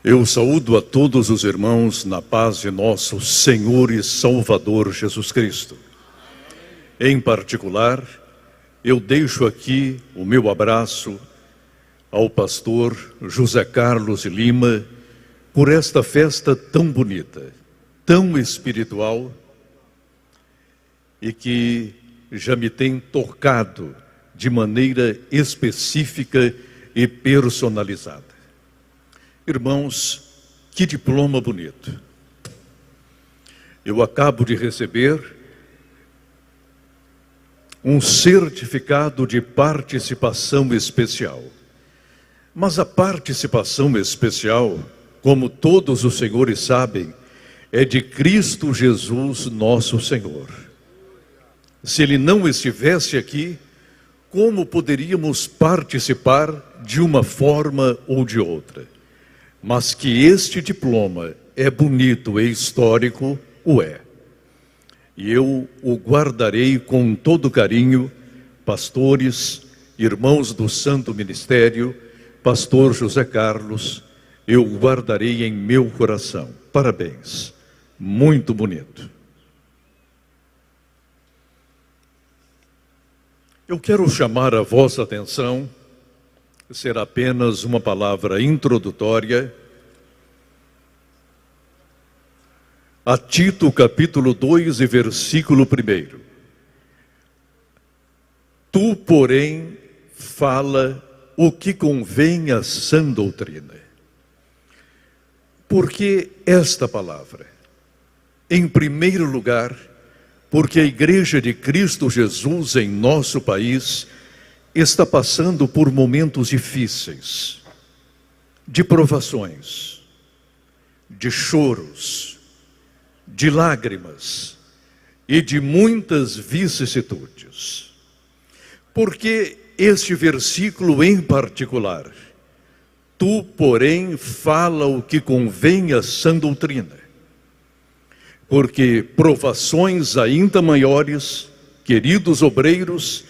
Eu saúdo a todos os irmãos na paz de nosso Senhor e Salvador Jesus Cristo. Em particular, eu deixo aqui o meu abraço ao pastor José Carlos de Lima por esta festa tão bonita, tão espiritual e que já me tem tocado de maneira específica e personalizada. Irmãos, que diploma bonito. Eu acabo de receber um certificado de participação especial. Mas a participação especial, como todos os senhores sabem, é de Cristo Jesus, nosso Senhor. Se Ele não estivesse aqui, como poderíamos participar de uma forma ou de outra? Mas que este diploma é bonito e histórico, o é. E eu o guardarei com todo carinho, pastores, irmãos do Santo Ministério, pastor José Carlos, eu o guardarei em meu coração. Parabéns, muito bonito. Eu quero chamar a vossa atenção, será apenas uma palavra introdutória, a Tito capítulo 2 e versículo 1. Tu, porém, fala o que convém à sã doutrina. Por que esta palavra? Em primeiro lugar, porque a Igreja de Cristo Jesus em nosso país está passando por momentos difíceis, de provações, de choros, de lágrimas e de muitas vicissitudes. Porque este versículo em particular, tu, porém, fala o que convém à sã doutrina. Porque provações ainda maiores, queridos obreiros,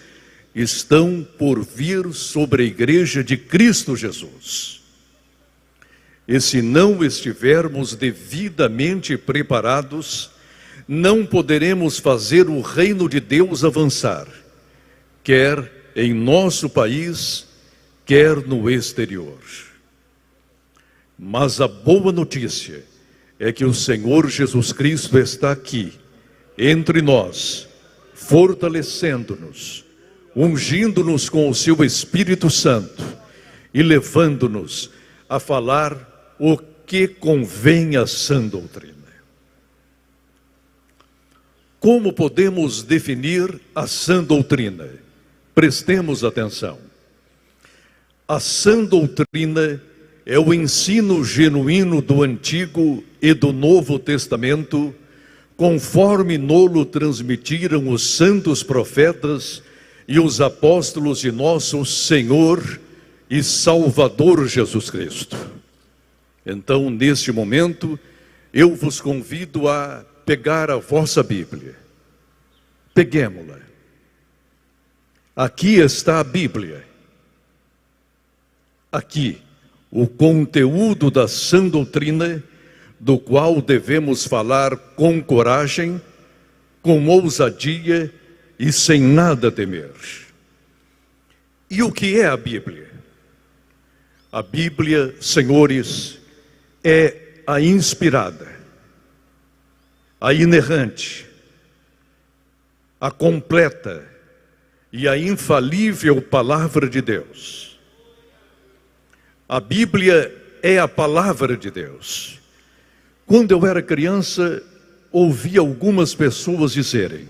estão por vir sobre a Igreja de Cristo Jesus. E se não estivermos devidamente preparados, não poderemos fazer o reino de Deus avançar, quer em nosso país, quer no exterior. Mas a boa notícia é que o Senhor Jesus Cristo está aqui, entre nós, fortalecendo-nos, ungindo-nos com o seu Espírito Santo e levando-nos a falar o que convém à sã doutrina. Como podemos definir a sã doutrina? Prestemos atenção. A sã doutrina é o ensino genuíno do Antigo e do Novo Testamento, conforme nolo transmitiram os santos profetas e os apóstolos de nosso Senhor e Salvador Jesus Cristo. Então, neste momento, eu vos convido a pegar a vossa Bíblia. Peguemo-la. Aqui está a Bíblia. Aqui, o conteúdo da sã doutrina, do qual devemos falar com coragem, com ousadia e sem nada temer. E o que é a Bíblia? A Bíblia, senhores, é a inspirada, a inerrante, a completa e a infalível palavra de Deus. A Bíblia é a palavra de Deus. Quando eu era criança, ouvi algumas pessoas dizerem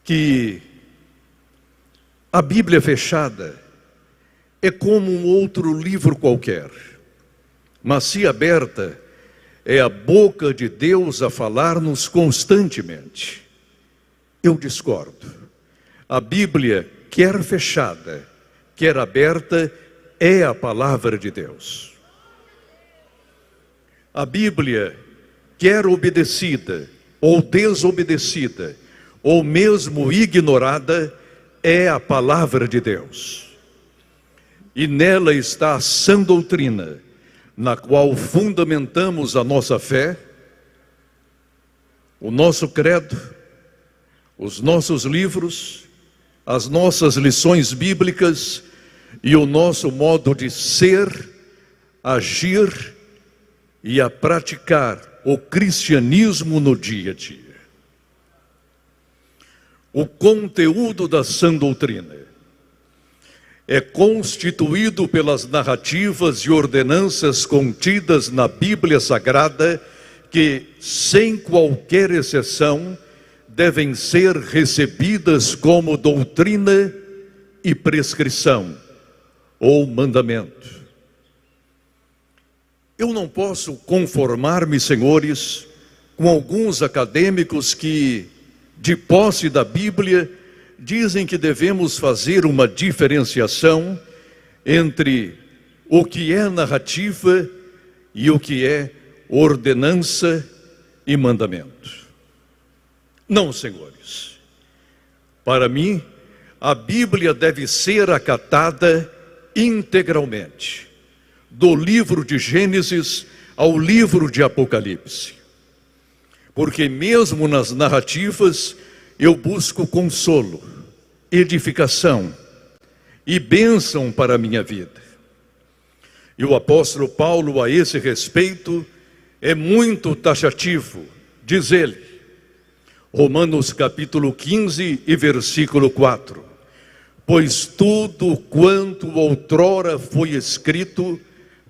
que a Bíblia fechada é como um outro livro qualquer, mas se aberta, é a boca de Deus a falar-nos constantemente. Eu discordo. A Bíblia, quer fechada, quer aberta, é a palavra de Deus. A Bíblia, quer obedecida ou desobedecida, ou mesmo ignorada, é a palavra de Deus. E nela está a sã doutrina, na qual fundamentamos a nossa fé, o nosso credo, os nossos livros, as nossas lições bíblicas e o nosso modo de ser, agir e a praticar o cristianismo no dia a dia. O conteúdo da sã doutrina é constituído pelas narrativas e ordenanças contidas na Bíblia Sagrada que, sem qualquer exceção, devem ser recebidas como doutrina e prescrição ou mandamento. Eu não posso conformar-me, senhores, com alguns acadêmicos que, de posse da Bíblia, dizem que devemos fazer uma diferenciação entre o que é narrativa e o que é ordenança e mandamento. Não, senhores. Para mim, a Bíblia deve ser acatada integralmente, do livro de Gênesis ao livro de Apocalipse. Porque mesmo nas narrativas eu busco consolo, edificação e bênção para a minha vida. E o apóstolo Paulo, a esse respeito, é muito taxativo. Diz ele, Romanos capítulo 15 e versículo 4: pois tudo quanto outrora foi escrito,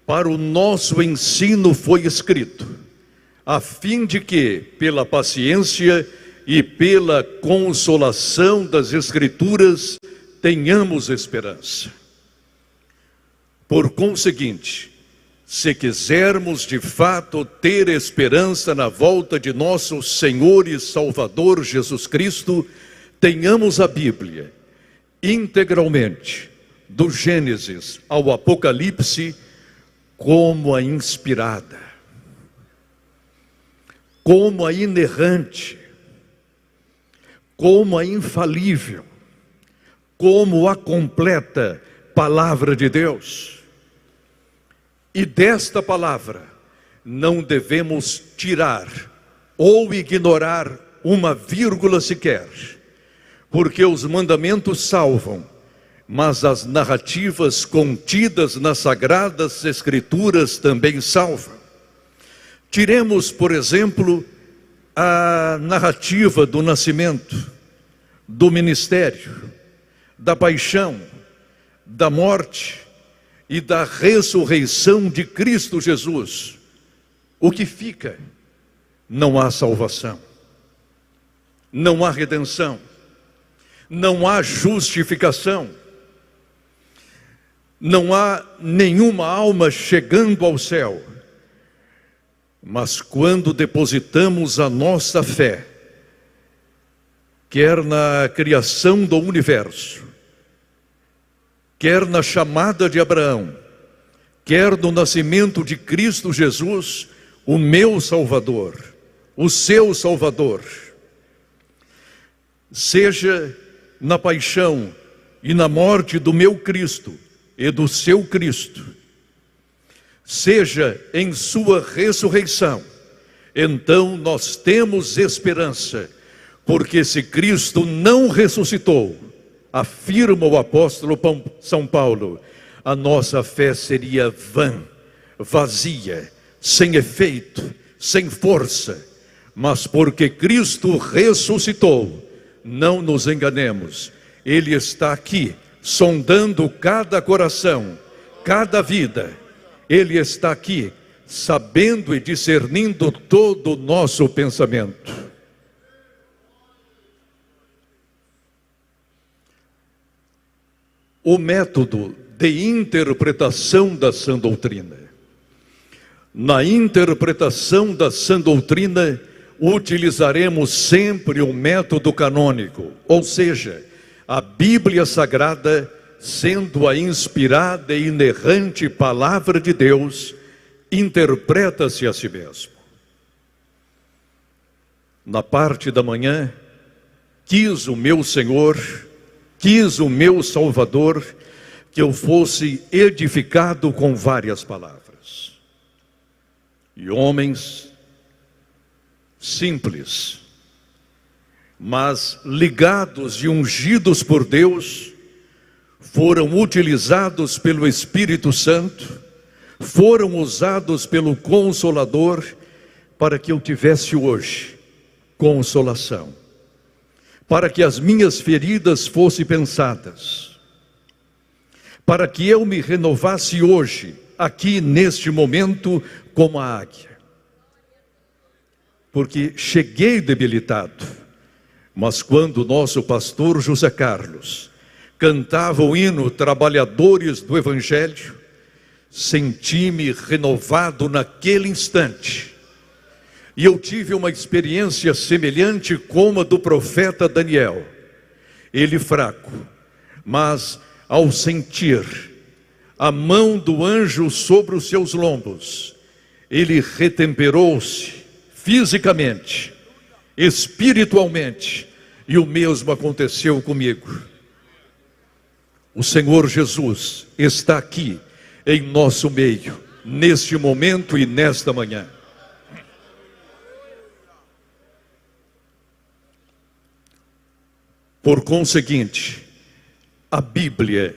para o nosso ensino foi escrito, a fim de que, pela paciência e pela consolação das Escrituras, tenhamos esperança. Por conseguinte, se quisermos de fato ter esperança na volta de nosso Senhor e Salvador Jesus Cristo, tenhamos a Bíblia integralmente, do Gênesis ao Apocalipse, como a inspirada, como a inerrante, como a infalível, como a completa palavra de Deus. E desta palavra não devemos tirar ou ignorar uma vírgula sequer, porque os mandamentos salvam, mas as narrativas contidas nas Sagradas Escrituras também salvam. Tiremos, por exemplo, a narrativa do nascimento, do ministério, da paixão, da morte e da ressurreição de Cristo Jesus. O que fica? Não há salvação, não há redenção, não há justificação, não há nenhuma alma chegando ao céu. Mas quando depositamos a nossa fé, quer na criação do universo, quer na chamada de Abraão, quer no nascimento de Cristo Jesus, o meu Salvador, o seu Salvador, seja na paixão e na morte do meu Cristo e do seu Cristo, seja em sua ressurreição, então nós temos esperança, porque se Cristo não ressuscitou, afirma o apóstolo São Paulo, a nossa fé seria vã, vazia, sem efeito, sem força. Mas porque Cristo ressuscitou, não nos enganemos, Ele está aqui, sondando cada coração, cada vida. Ele está aqui, sabendo e discernindo todo o nosso pensamento. O método de interpretação da sã doutrina. Na interpretação da sã doutrina, utilizaremos sempre o método canônico, ou seja, a Bíblia Sagrada, sendo a inspirada e inerrante palavra de Deus, interpreta-se a si mesmo. Na parte da manhã, quis o meu Senhor, quis o meu Salvador, que eu fosse edificado com várias palavras. E homens simples, mas ligados e ungidos por Deus, foram utilizados pelo Espírito Santo, foram usados pelo Consolador, para que eu tivesse hoje consolação, para que as minhas feridas fossem pensadas, para que eu me renovasse hoje, aqui neste momento, como a águia. Porque cheguei debilitado, mas quando o nosso pastor José Carlos cantava o hino Trabalhadores do Evangelho, senti-me renovado naquele instante. E eu tive uma experiência semelhante como a do profeta Daniel. Ele fraco, mas ao sentir a mão do anjo sobre os seus lombos, ele retemperou-se fisicamente, espiritualmente, e o mesmo aconteceu comigo. O Senhor Jesus está aqui em nosso meio, neste momento e nesta manhã. Por conseguinte, a Bíblia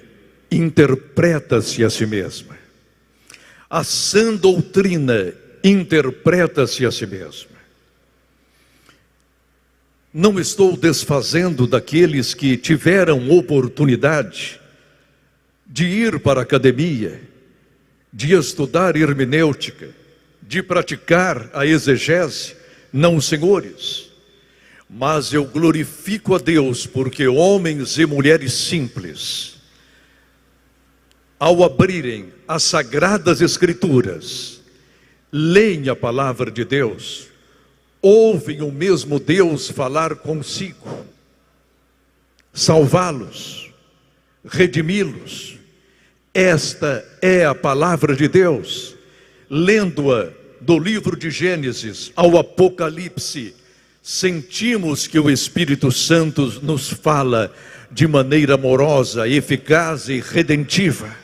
interpreta-se a si mesma. A sã doutrina interpreta-se a si mesma. Não estou desfazendo daqueles que tiveram oportunidade de ir para a academia, de estudar hermenêutica, de praticar a exegese, não, senhores. Mas eu glorifico a Deus porque homens e mulheres simples, ao abrirem as Sagradas Escrituras, leem a palavra de Deus, ouvem o mesmo Deus falar consigo, salvá-los, redimi-los. Esta é a palavra de Deus. Lendo-a do livro de Gênesis ao Apocalipse, sentimos que o Espírito Santo nos fala de maneira amorosa, eficaz e redentiva.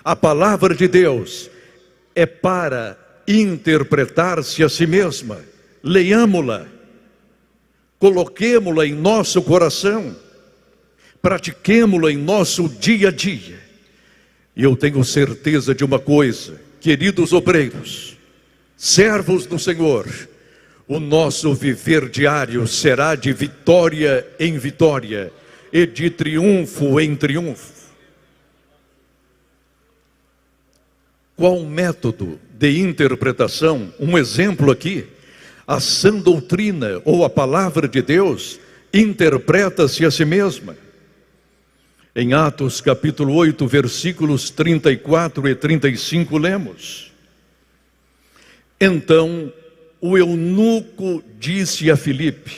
A palavra de Deus é para interpretar-se a si mesma. Leiamo-la, coloquemo-la em nosso coração, pratiquemo-la em nosso dia a dia. E eu tenho certeza de uma coisa, queridos obreiros, servos do Senhor, o nosso viver diário será de vitória em vitória e de triunfo em triunfo. Qual o método de interpretação? Um exemplo aqui. A sã doutrina ou a palavra de Deus interpreta-se a si mesma. Em Atos capítulo 8, versículos 34 e 35, lemos: Então o eunuco disse a Filipe: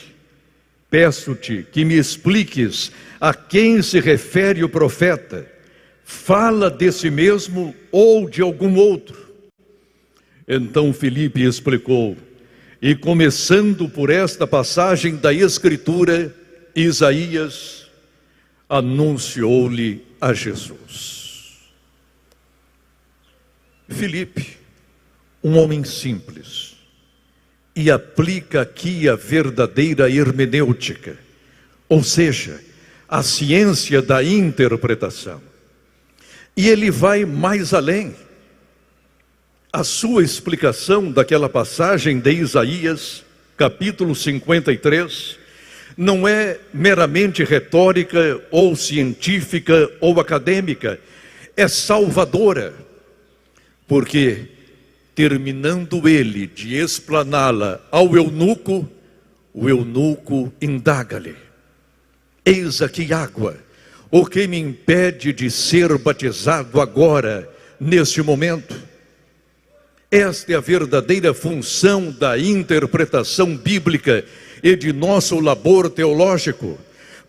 Peço-te que me expliques a quem se refere o profeta. Fala de si mesmo ou de algum outro? Então Filipe explicou, e começando por esta passagem da Escritura, Isaías anunciou-lhe a Jesus. Filipe, um homem simples, e aplica aqui a verdadeira hermenêutica, ou seja, a ciência da interpretação. E ele vai mais além. A sua explicação daquela passagem de Isaías, capítulo 53, não é meramente retórica ou científica ou acadêmica, é salvadora, porque terminando ele de explaná-la ao eunuco, o eunuco indaga-lhe: Eis aqui água, o que me impede de ser batizado agora, neste momento? Esta é a verdadeira função da interpretação bíblica e de nosso labor teológico,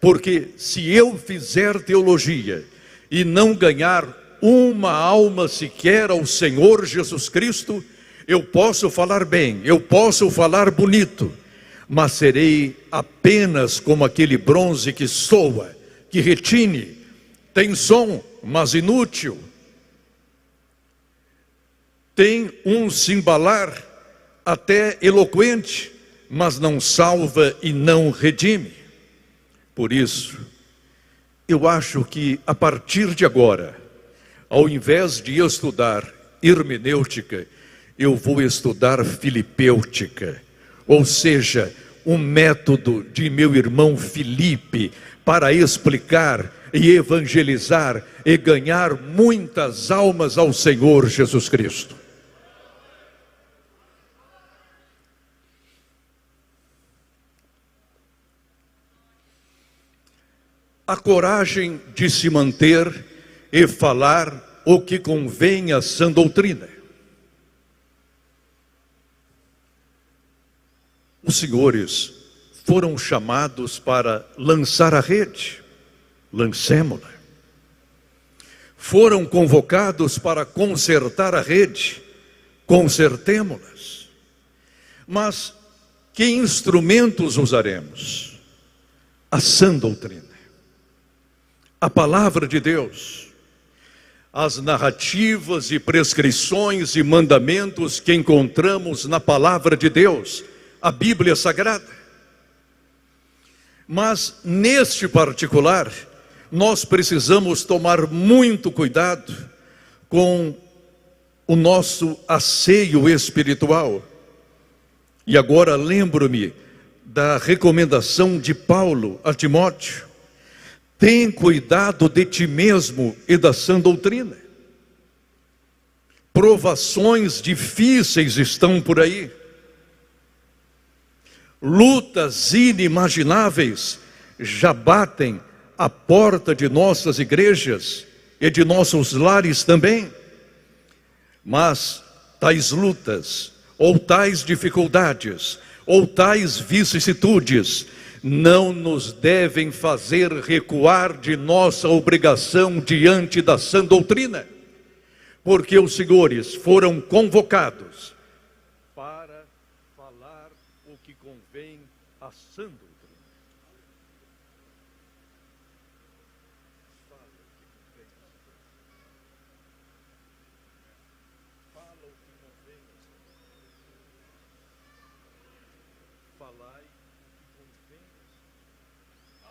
porque se eu fizer teologia e não ganhar uma alma sequer ao Senhor Jesus Cristo, eu posso falar bem, eu posso falar bonito, mas serei apenas como aquele bronze que soa, que retine, tem som, mas inútil, tem um cimbalar, até eloquente, mas não salva e não redime. Por isso, eu acho que a partir de agora, ao invés de estudar hermenêutica, eu vou estudar filipêutica, ou seja, um método de meu irmão Filipe para explicar e evangelizar e ganhar muitas almas ao Senhor Jesus Cristo. A coragem de se manter e falar o que convém à sã doutrina. Os senhores foram chamados para lançar a rede, lancemo-la. Foram convocados para consertar a rede, consertemo-las. Mas que instrumentos usaremos? A sã doutrina, a palavra de Deus, as narrativas e prescrições e mandamentos que encontramos na palavra de Deus, a Bíblia Sagrada. Mas neste particular, nós precisamos tomar muito cuidado com o nosso asseio espiritual. E agora lembro-me da recomendação de Paulo a Timóteo: tem cuidado de ti mesmo e da sã doutrina. Provações difíceis estão por aí. Lutas inimagináveis já batem à porta de nossas igrejas e de nossos lares também. Mas tais lutas, ou tais dificuldades, ou tais vicissitudes, não nos devem fazer recuar de nossa obrigação diante da sã doutrina, porque os senhores foram convocados para falar o que convém à sã doutrina. Fala o que convém. Falai o que convém.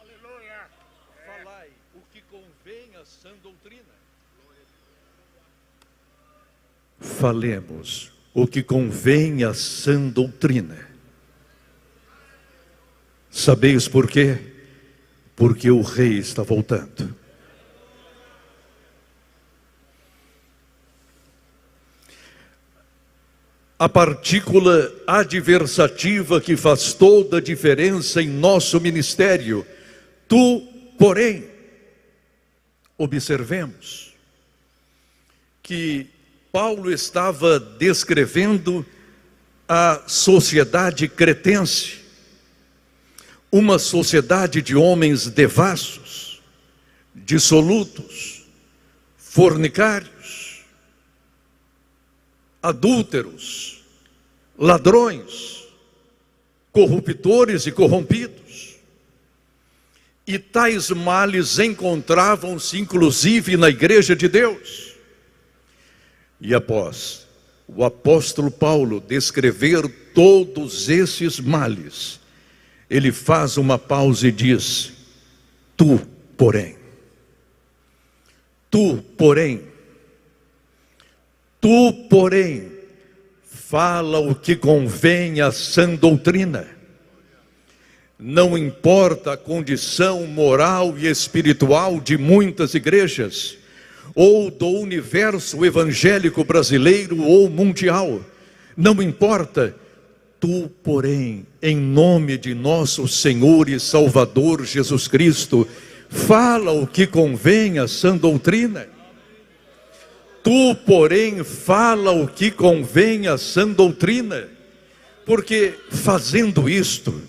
Aleluia! Falai o que convém à sã doutrina. Falemos o que convém à sã doutrina. Sabeis por quê? Porque o rei está voltando. A partícula adversativa que faz toda a diferença em nosso ministério. Tu, porém, observemos que Paulo estava descrevendo a sociedade cretense, uma sociedade de homens devassos, dissolutos, fornicários, adúlteros, ladrões, corruptores e corrompidos. E tais males encontravam-se inclusive na igreja de Deus. E após o apóstolo Paulo descrever todos esses males, ele faz uma pausa e diz: tu, porém, fala o que convém à sã doutrina. Não importa a condição moral e espiritual de muitas igrejas, ou do universo evangélico brasileiro ou mundial, não importa. Tu, porém, em nome de nosso Senhor e Salvador Jesus Cristo, fala o que convém à sã doutrina. Tu, porém, fala o que convém à sã doutrina, porque fazendo isto,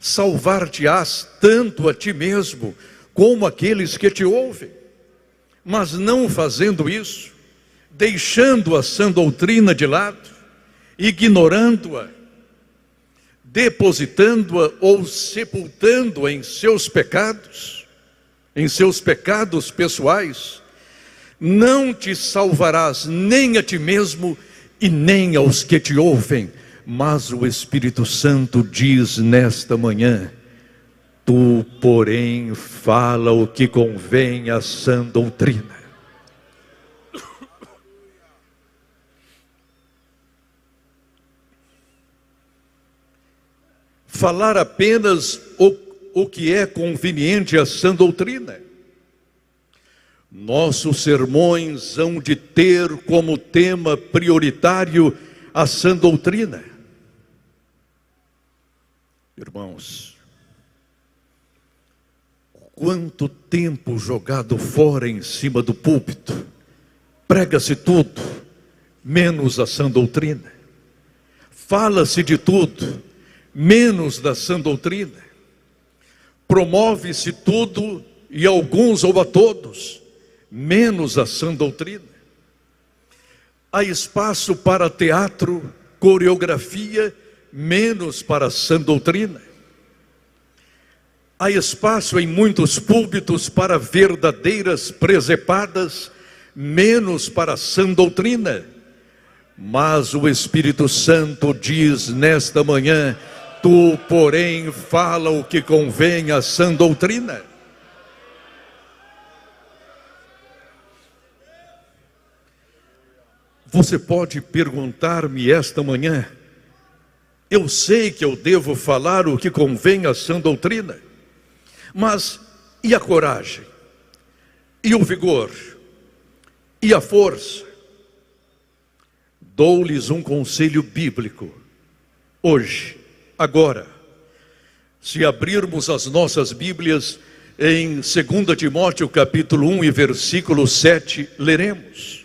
salvar-te-ás tanto a ti mesmo, como aqueles que te ouvem. Mas não fazendo isso, deixando a sã doutrina de lado, ignorando-a, depositando-a ou sepultando-a em seus pecados pessoais, não te salvarás nem a ti mesmo e nem aos que te ouvem, mas o Espírito Santo diz nesta manhã: tu, porém, fala o que convém à sã doutrina. Falar apenas o que é conveniente à sã doutrina. Nossos sermões hão de ter como tema prioritário a sã doutrina. Irmãos, quanto tempo jogado fora em cima do púlpito, prega-se tudo, menos a sã doutrina. Fala-se de tudo, menos da sã doutrina. Promove-se tudo e alguns ou a todos, menos a sã doutrina. Há espaço para teatro, coreografia, menos para a sã doutrina. Há espaço em muitos púlpitos para verdadeiras presepadas, menos para a sã doutrina. Mas o Espírito Santo diz nesta manhã: tu, porém, fala o que convém à sã doutrina. Você pode perguntar-me esta manhã: eu sei que eu devo falar o que convém à sã doutrina, mas e a coragem? E o vigor? E a força? Dou-lhes um conselho bíblico. Hoje, agora, se abrirmos as nossas Bíblias em 2 Timóteo capítulo 1 e versículo 7, leremos: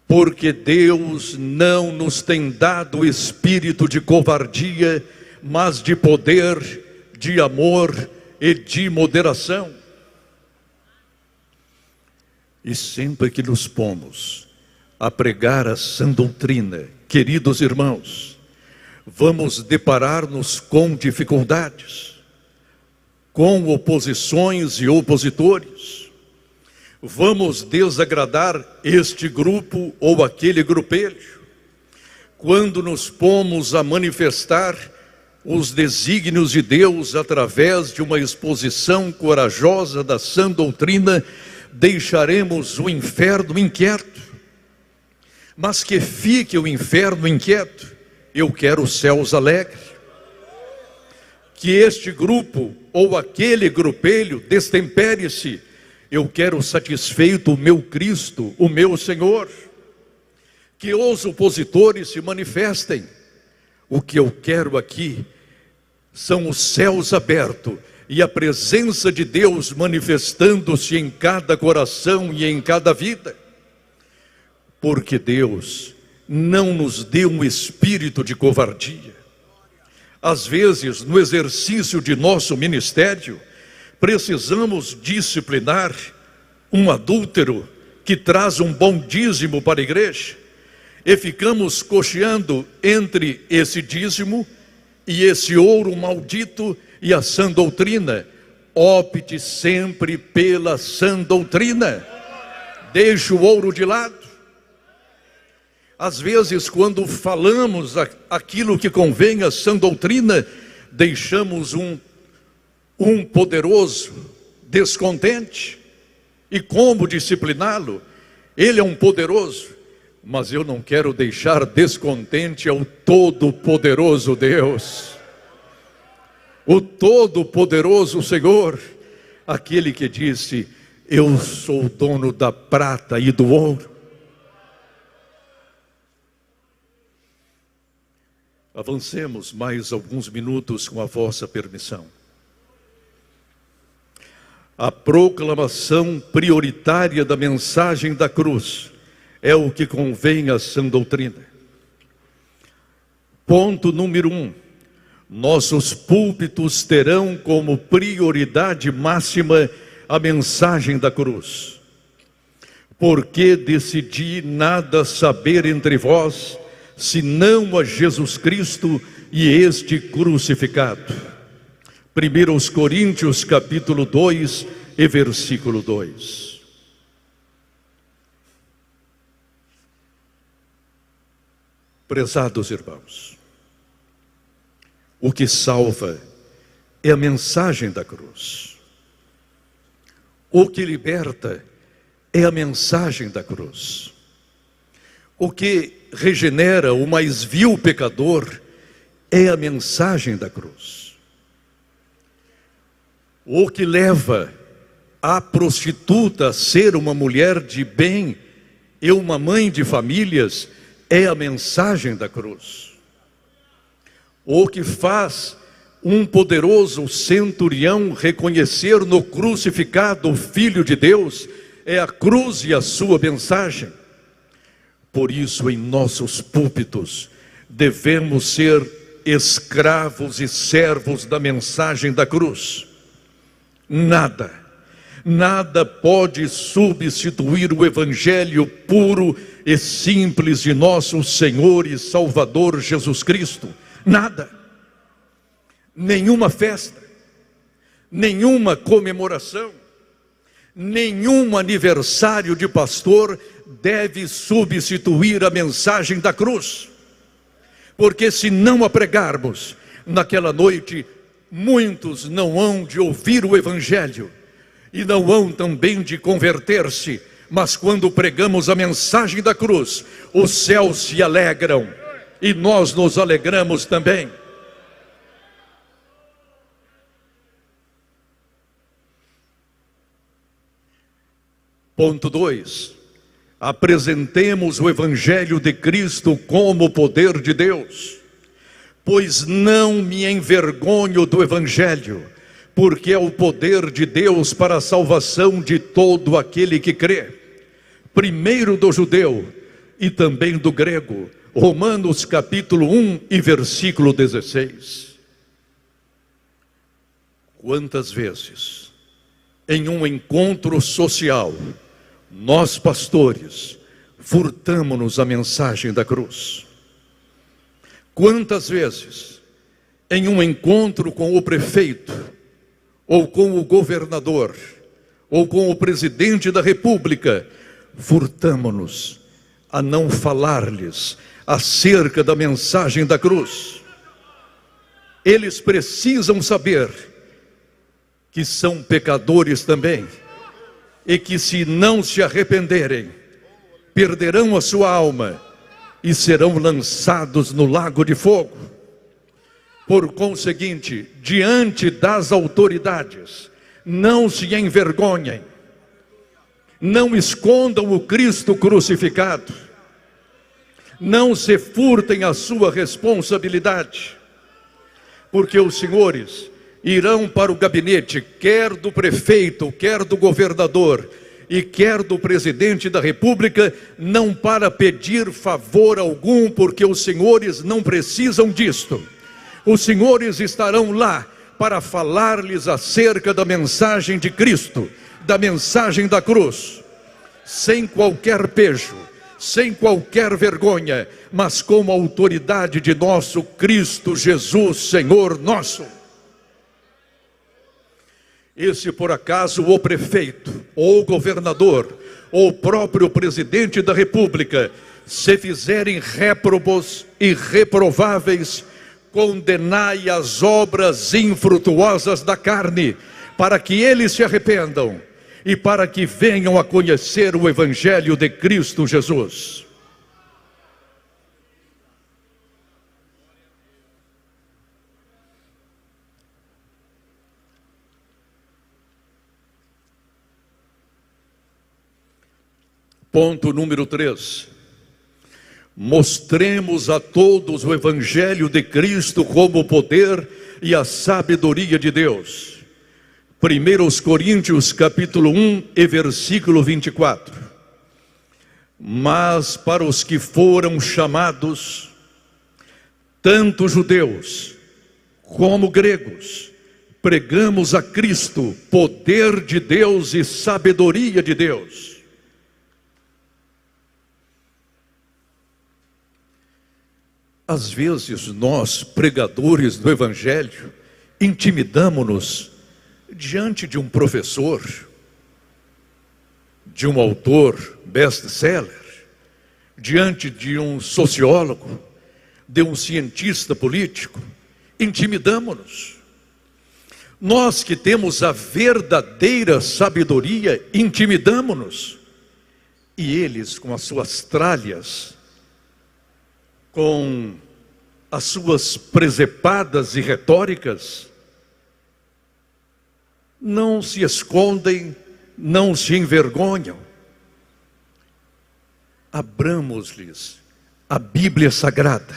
porque Deus não nos tem dado espírito de covardia, mas de poder, de amor e de moderação. E sempre que nos pomos a pregar a sã doutrina, queridos irmãos, vamos deparar-nos com dificuldades, com oposições e opositores. Vamos desagradar este grupo ou aquele grupelho. Quando nos pomos a manifestar os desígnios de Deus através de uma exposição corajosa da sã doutrina, deixaremos o inferno inquieto. Mas que fique o inferno inquieto, eu quero os céus alegres. Que este grupo ou aquele grupelho destempere-se, eu quero satisfeito o meu Cristo, o meu Senhor. Que os opositores se manifestem. O que eu quero aqui são os céus abertos e a presença de Deus manifestando-se em cada coração e em cada vida. Porque Deus não nos deu um espírito de covardia. Às vezes, no exercício de nosso ministério, precisamos disciplinar um adúltero que traz um bom dízimo para a igreja, e ficamos cocheando entre esse dízimo e esse ouro maldito e a sã doutrina. Opte sempre pela sã doutrina. Deixe o ouro de lado. Às vezes, quando falamos aquilo que convém à sã doutrina, deixamos um poderoso descontente. E como discipliná-lo? Ele é um poderoso, mas eu não quero deixar descontente ao todo-poderoso Deus. O todo-poderoso Senhor, aquele que disse: eu sou o dono da prata e do ouro. Avancemos mais alguns minutos com a vossa permissão. A proclamação prioritária da mensagem da cruz é o que convém à sã doutrina. Ponto número 1. Nossos púlpitos terão como prioridade máxima a mensagem da cruz. Porque decidi nada saber entre vós, senão a Jesus Cristo e este crucificado. 1 Coríntios capítulo 2 e versículo 2. Prezados irmãos, o que salva é a mensagem da cruz. O que liberta é a mensagem da cruz. O que regenera o mais vil pecador é a mensagem da cruz. O que leva a prostituta a ser uma mulher de bem e uma mãe de famílias é a mensagem da cruz. O que faz um poderoso centurião reconhecer no crucificado o Filho de Deus é a cruz e a sua mensagem. Por isso, em nossos púlpitos, devemos ser escravos e servos da mensagem da cruz. Nada pode substituir o evangelho puro e simples de nosso Senhor e Salvador Jesus Cristo. Nada. Nenhuma festa, nenhuma comemoração, nenhum aniversário de pastor deve substituir a mensagem da cruz. Porque se não a pregarmos, naquela noite, muitos não hão de ouvir o evangelho e não hão também de converter-se. Mas quando pregamos a mensagem da cruz, os céus se alegram e nós nos alegramos também. Ponto 2. Apresentemos o Evangelho de Cristo como poder de Deus. Pois não me envergonho do Evangelho, porque é o poder de Deus para a salvação de todo aquele que crê. Primeiro do judeu e também do grego. Romanos capítulo 1 e versículo 16. Quantas vezes, em um encontro social, nós pastores furtamo-nos a mensagem da cruz? Quantas vezes, em um encontro com o prefeito, ou com o governador, ou com o presidente da república, furtamo-nos a não falar-lhes acerca da mensagem da cruz? Eles precisam saber que são pecadores também, e que se não se arrependerem, perderão a sua alma e serão lançados no lago de fogo. Por conseguinte, diante das autoridades, não se envergonhem, não escondam o Cristo crucificado, não se furtem a sua responsabilidade, porque os senhores irão para o gabinete, quer do prefeito, quer do governador e quer do presidente da república, não para pedir favor algum, porque os senhores não precisam disto. Os senhores estarão lá para falar-lhes acerca da mensagem de Cristo, da mensagem da cruz, sem qualquer pejo, sem qualquer vergonha, mas com a autoridade de nosso Cristo Jesus, Senhor nosso. E se por acaso o prefeito, ou o governador, ou o próprio presidente da república se fizerem réprobos e reprováveis, condenai as obras infrutuosas da carne, para que eles se arrependam e para que venham a conhecer o Evangelho de Cristo Jesus. Ponto número 3. Mostremos a todos o Evangelho de Cristo como o poder e a sabedoria de Deus. 1 Coríntios capítulo 1 e versículo 24. Mas para os que foram chamados, tanto judeus como gregos, pregamos a Cristo, poder de Deus e sabedoria de Deus. Às vezes nós, pregadores do Evangelho, intimidamo-nos diante de um professor, de um autor best-seller, diante de um sociólogo, de um cientista político, intimidamo-nos. Nós que temos a verdadeira sabedoria, intimidamo-nos. E eles, com as suas tralhas, com as suas presepadas e retóricas, não se escondem, não se envergonham. Abramos-lhes a Bíblia Sagrada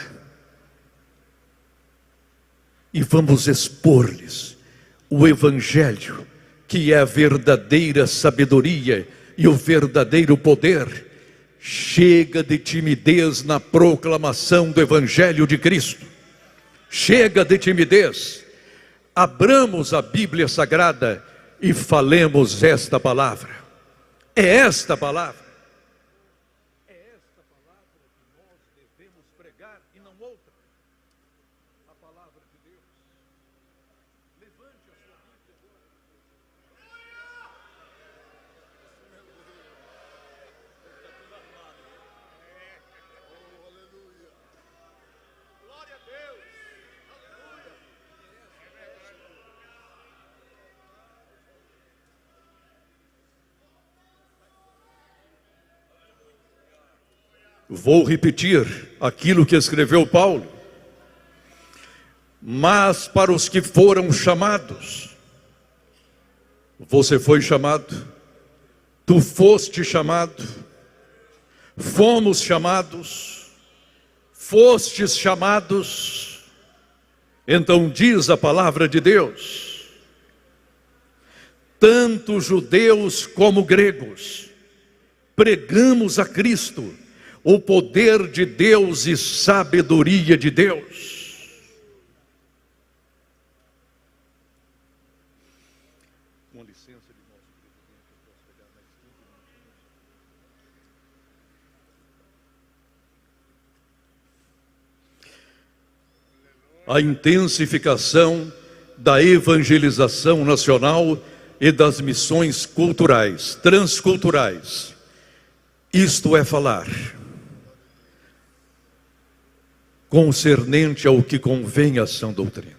e vamos expor-lhes o Evangelho, que é a verdadeira sabedoria e o verdadeiro poder. Chega de timidez na proclamação do Evangelho de Cristo. Chega de timidez. Abramos a Bíblia Sagrada e falemos esta palavra. É esta palavra. É esta palavra que nós devemos pregar e não outra. A palavra de Deus. Levante a sua Bíblia agora. Glória a Deus. Vou repetir aquilo que escreveu Paulo. Mas para os que foram chamados, você foi chamado, tu foste chamado, fomos chamados, fostes chamados. Então diz a palavra de Deus: tanto judeus como gregos, pregamos a Cristo, o poder de Deus e sabedoria de Deus. Com licença de nosso presidente, eu posso pegar mais tudo. A intensificação da evangelização nacional e das missões culturais, transculturais. Isto é falar concernente ao que convém à sã doutrina.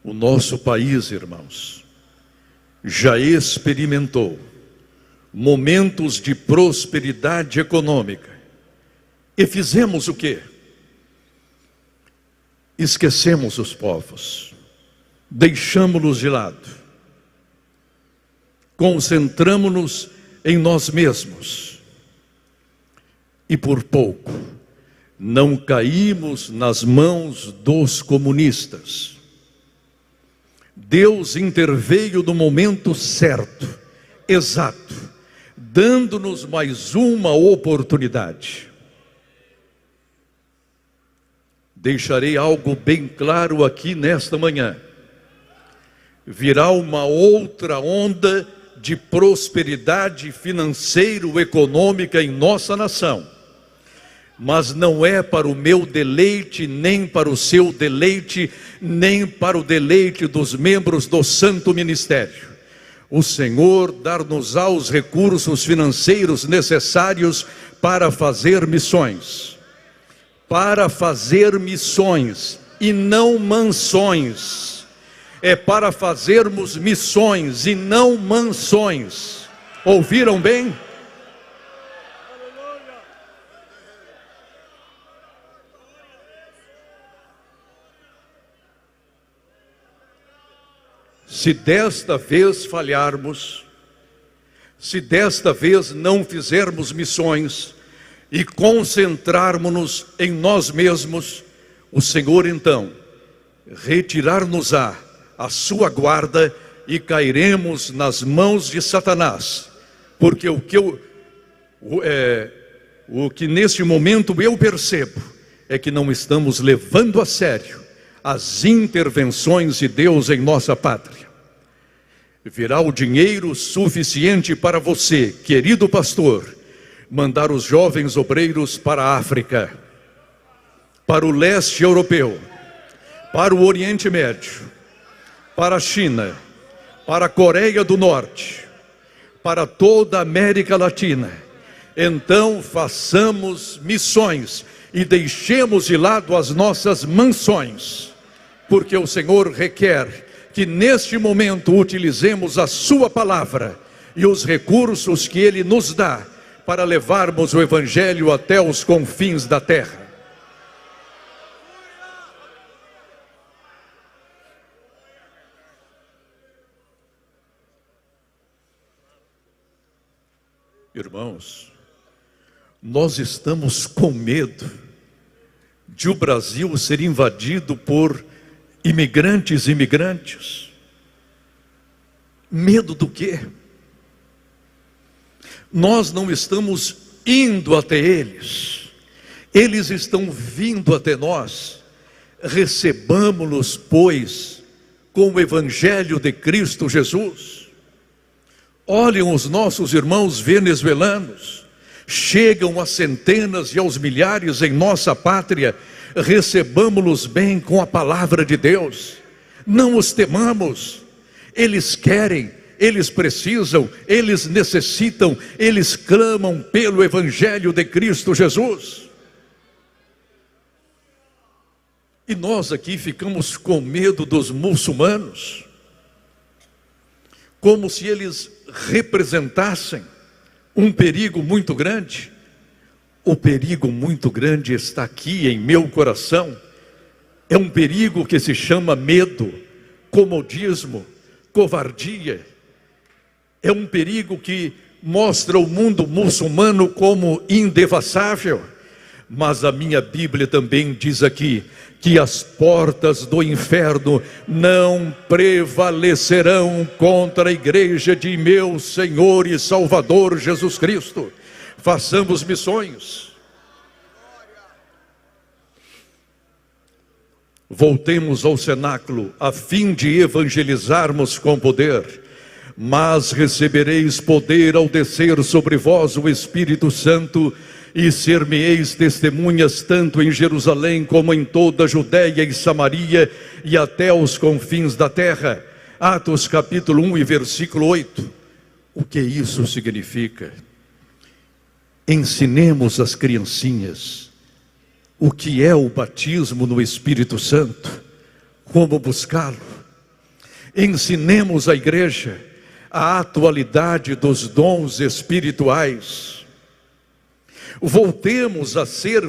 O nosso país, irmãos, já experimentou momentos de prosperidade econômica. E fizemos o quê? Esquecemos os povos, deixamos-los de lado, concentramos-nos em nós mesmos. E por pouco, não caímos nas mãos dos comunistas. Deus interveio no momento certo, exato, dando-nos mais uma oportunidade. Deixarei algo bem claro aqui nesta manhã. Virá uma outra onda de prosperidade financeiro-econômica em nossa nação. Mas não é para o meu deleite, nem para o seu deleite, nem para o deleite dos membros do Santo Ministério. O Senhor dar-nos-á os recursos financeiros necessários para fazer missões. Para fazer missões e não mansões. É para fazermos missões e não mansões. Ouviram bem? Se desta vez falharmos, se desta vez não fizermos missões e concentrarmos-nos em nós mesmos, o Senhor então retirar-nos-á a sua guarda e cairemos nas mãos de Satanás. Porque o que neste momento eu percebo é que não estamos levando a sério as intervenções de Deus em nossa pátria. Virá o dinheiro suficiente para você, querido pastor, mandar os jovens obreiros para a África, para o leste europeu, para o Oriente Médio, para a China, para a Coreia do Norte, para toda a América Latina, Então façamos missões e deixemos de lado as nossas mansões, porque o Senhor requer que neste momento utilizemos a sua palavra e os recursos que Ele nos dá para levarmos o Evangelho até os confins da terra. Irmãos, nós estamos com medo de o Brasil ser invadido por imigrantes. Medo do quê? Nós não estamos indo até eles, eles estão vindo até nós. Recebamo-los, pois, com o Evangelho de Cristo Jesus. Olhem os nossos irmãos venezuelanos, chegam a centenas e aos milhares em nossa pátria. Recebamo-los bem com a palavra de Deus, não os temamos. Eles querem, eles precisam, eles necessitam, eles clamam pelo Evangelho de Cristo Jesus. E nós aqui ficamos com medo dos muçulmanos, como se eles representassem um perigo muito grande. O perigo muito grande está aqui em meu coração. É um perigo que se chama medo, comodismo, covardia. É um perigo que mostra o mundo muçulmano como indevassável. Mas a minha Bíblia também diz aqui que as portas do inferno não prevalecerão contra a igreja de meu Senhor e Salvador Jesus Cristo. Façamos missões. Voltemos ao cenáculo a fim de evangelizarmos com poder. Mas recebereis poder ao descer sobre vós o Espírito Santo, e ser-me-eis testemunhas tanto em Jerusalém como em toda a Judéia e Samaria e até os confins da terra. Atos capítulo 1 e versículo 8. O que isso significa? Ensinemos as criancinhas o que é o batismo no Espírito Santo, como buscá-lo. Ensinemos à igreja a atualidade dos dons espirituais. Voltemos a ser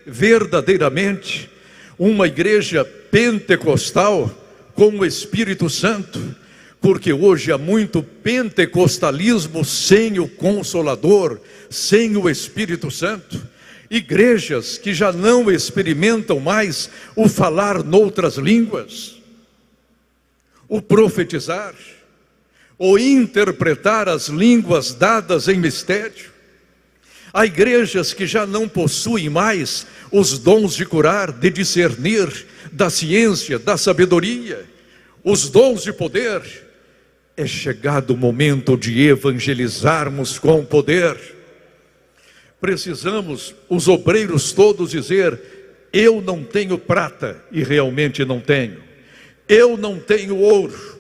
verdadeiramente uma igreja pentecostal com o Espírito Santo, porque hoje há muito pentecostalismo sem o Consolador, sem o Espírito Santo. Igrejas que já não experimentam mais o falar noutras línguas, o profetizar, o interpretar as línguas dadas em mistério. Há igrejas que já não possuem mais os dons de curar, de discernir, da ciência, da sabedoria, os dons de poder. É chegado o momento de evangelizarmos com poder. Precisamos, os obreiros todos, dizer: eu não tenho prata, e realmente não tenho. Eu não tenho ouro,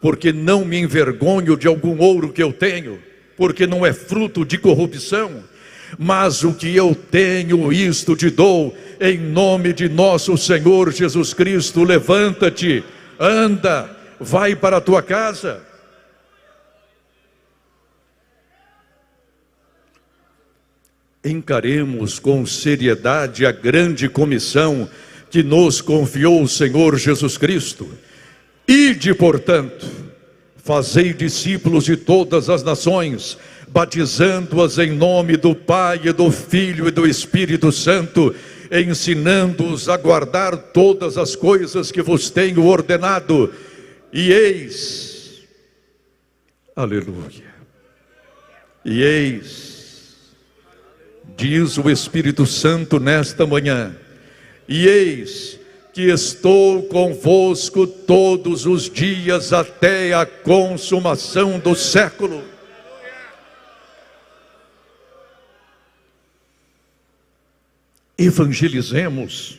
porque não me envergonho de algum ouro que eu tenho, porque não é fruto de corrupção. Mas o que eu tenho, isto te dou, em nome de nosso Senhor Jesus Cristo. Levanta-te, anda, vai para a tua casa. Encaremos com seriedade a grande comissão que nos confiou o Senhor Jesus Cristo. Ide, portanto, fazei discípulos de todas as nações, batizando-as em nome do Pai e do Filho e do Espírito Santo, ensinando-os a guardar todas as coisas que vos tenho ordenado. E eis, aleluia, e eis, diz o Espírito Santo nesta manhã, e eis que estou convosco todos os dias até a consumação do século. Evangelizemos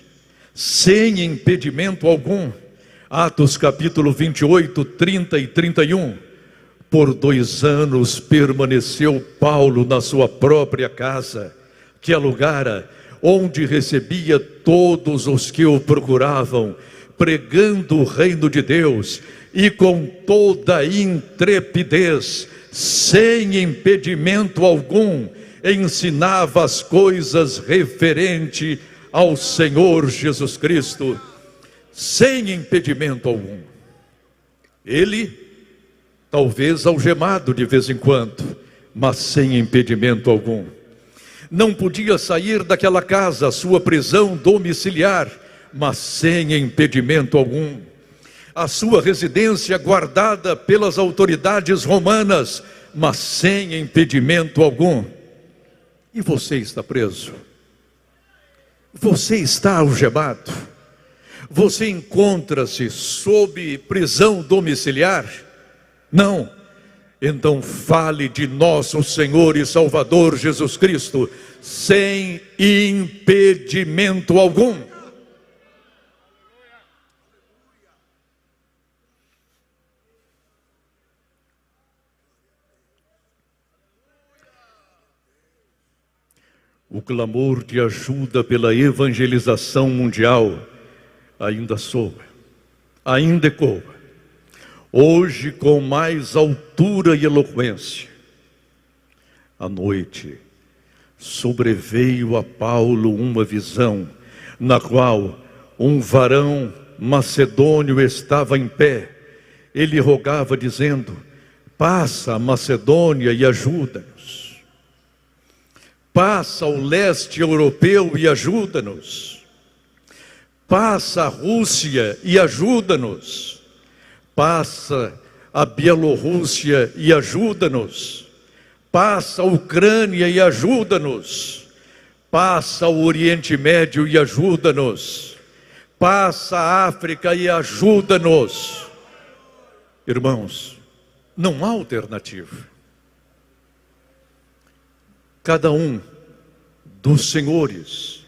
sem impedimento algum. Atos capítulo 28, 30 e 31. Por 2 anos permaneceu Paulo na sua própria casa, que alugara, onde recebia todos os que o procuravam, pregando o reino de Deus, e com toda intrepidez, sem impedimento algum, ensinava as coisas referente ao Senhor Jesus Cristo, sem impedimento algum. Ele, talvez algemado de vez em quando, mas sem impedimento algum. Não podia sair daquela casa, sua prisão domiciliar, mas sem impedimento algum. A sua residência guardada pelas autoridades romanas, mas sem impedimento algum. E você está preso? Você está algemado? Você encontra-se sob prisão domiciliar? Não. Então fale de nosso Senhor e Salvador Jesus Cristo, sem impedimento algum. O clamor de ajuda pela evangelização mundial ainda soa, ainda ecoa, hoje com mais altura e eloquência. À noite, sobreveio a Paulo uma visão, na qual um varão macedônio estava em pé. Ele rogava dizendo: passa a Macedônia e ajuda-nos. Passa ao leste europeu e ajuda-nos. Passa a Rússia e ajuda-nos. Passa a Bielorrússia e ajuda-nos. Passa a Ucrânia e ajuda-nos. Passa o Oriente Médio e ajuda-nos. Passa a África e ajuda-nos. Irmãos, não há alternativa. Cada um dos senhores,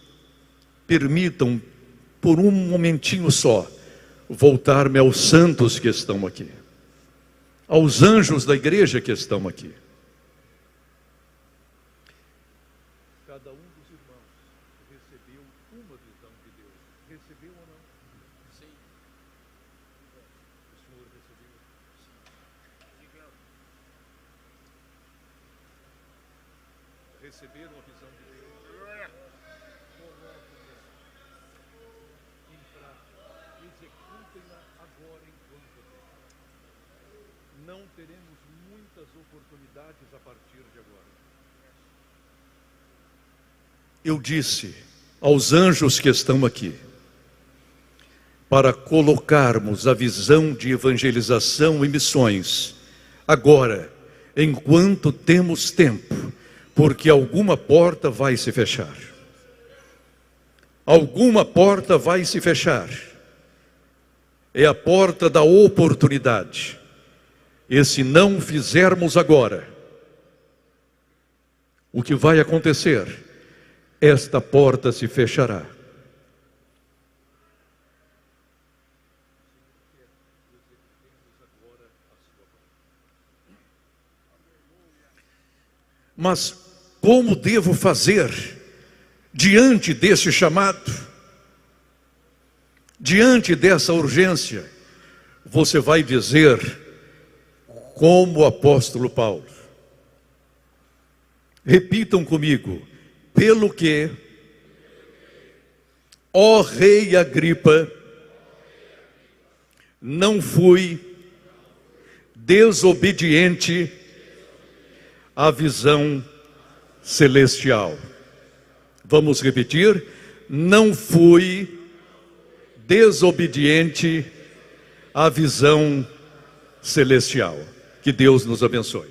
permitam por um momentinho só voltar-me aos santos que estão aqui, aos anjos da igreja que estão aqui. Cada um dos irmãos recebeu uma visão de Deus. Recebeu ou não? Sim. O senhor recebeu? Sim. Receberam a visão de Deus? Executem-na agora enquanto tem. Não teremos muitas oportunidades a partir de agora. Eu disse aos anjos que estão aqui, para colocarmos a visão de evangelização e missões agora, enquanto temos tempo, porque alguma porta vai se fechar. Alguma porta vai se fechar. É a porta da oportunidade. E se não fizermos agora, o que vai acontecer? Esta porta se fechará. Mas como devo fazer diante desse chamado? Diante dessa urgência? Você vai dizer como o apóstolo Paulo. Repitam comigo: pelo que, ó rei Agripa, não fui desobediente à visão celestial. Vamos repetir: não fui desobediente à visão celestial. Que Deus nos abençoe.